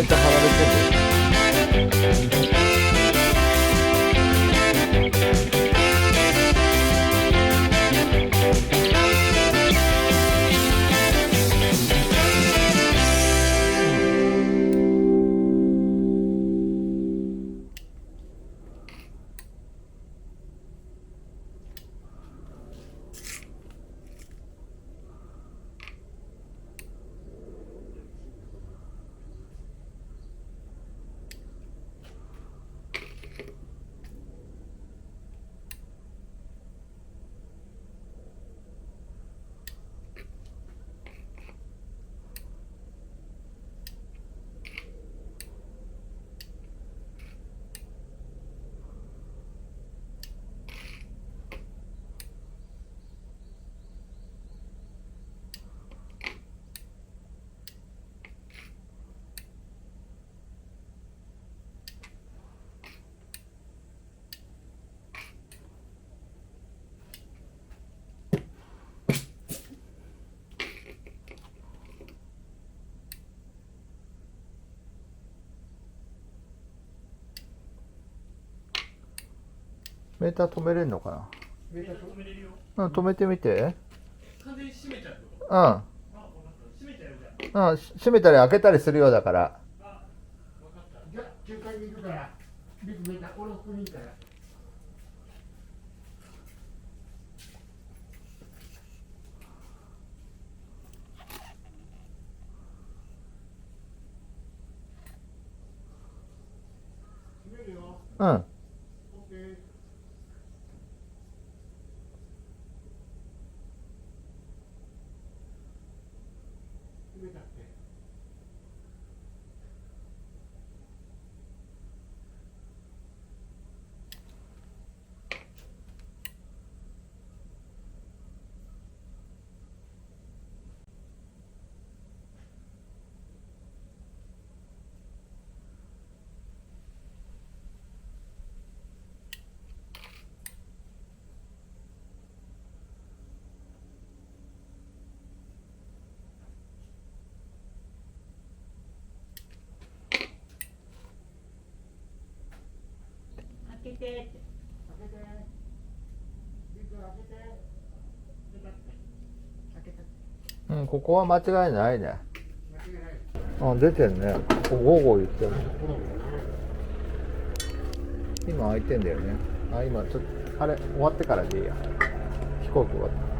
ーター貼られてる。メーター止めれるのかな。メーター止めれるよ。うん、止めてみて。完全に閉めちゃうってこと？うん。あ、閉めちゃうじゃん。うん、閉めたり開けたりするようだから。あ、分かった。じゃあ9階に行くから、ビッグメーター俺ここにいるから。閉めるよ。うん。開けてって。開けて。ビッグ開けて。開けた。うん、ここは間違いないね。間違いない。あ、出てんね。午後言ってる。今開いてんだよね。あ、今ちょっとあれ終わってからでいいや。飛行機終わって。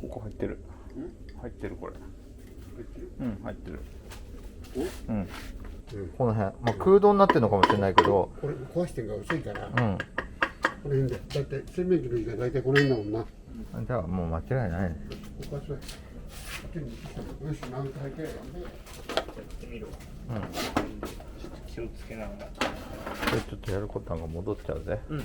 ここ入ってる。入ってるこれ。うん、入ってる。うん。この辺、まあ、空洞になってるのかもしれないけど。これ壊してんが薄いから。うん。この辺で、だいたい洗面器の位置がだいたいこの辺だもんな。じゃあもう間違いないね。ここはそれ。よし、なんか入ってるよね。やってみるわ。うん。ちょっと気をつけながら。これちょっとやることが戻っちゃうぜ。うん。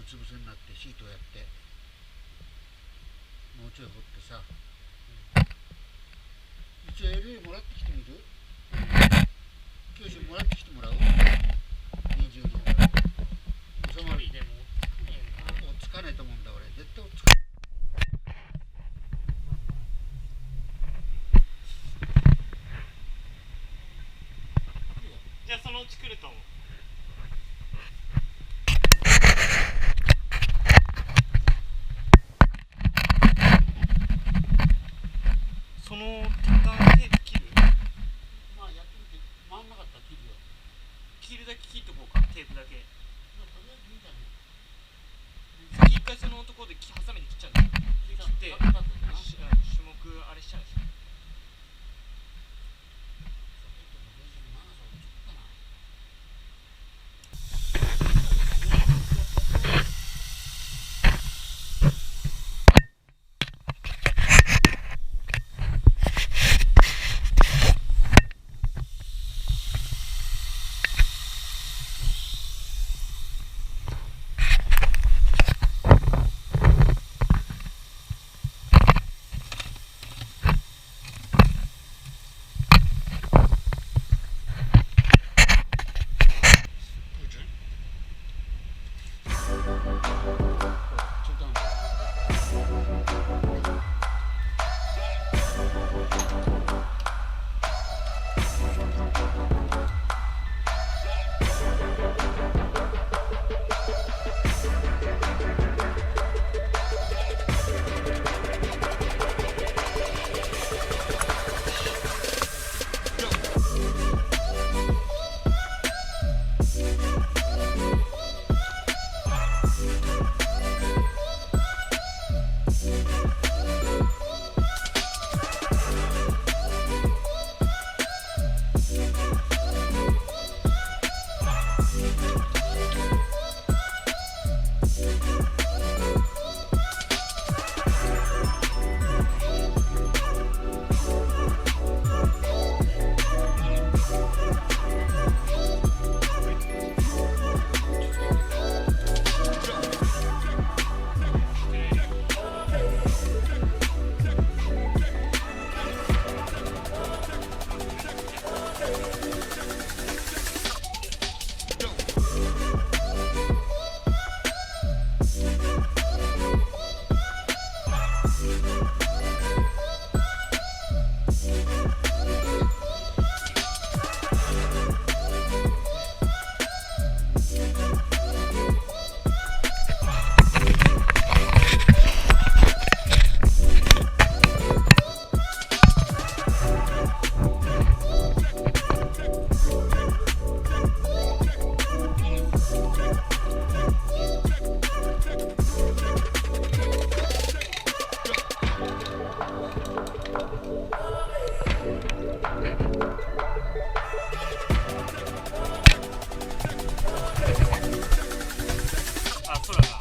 つ伏せになってシートをやってもうちょい掘ってさ、一応 LA もらってきてみる？九州もらってきてもらう？20人そのでも追っつかねえと思うんだ俺、絶対追っつかねえ。じゃあそのうち来ると思う。その鉄管テープ切る？まあやってみて回んなかったら切るよ。切るだけ切っとこうか、テープだけ。まあとりあえずいいんじゃない？先一回そのところでハサミで切っちゃうんだよ。で切って種目あれしちゃうんでしょ。あ、そうだな。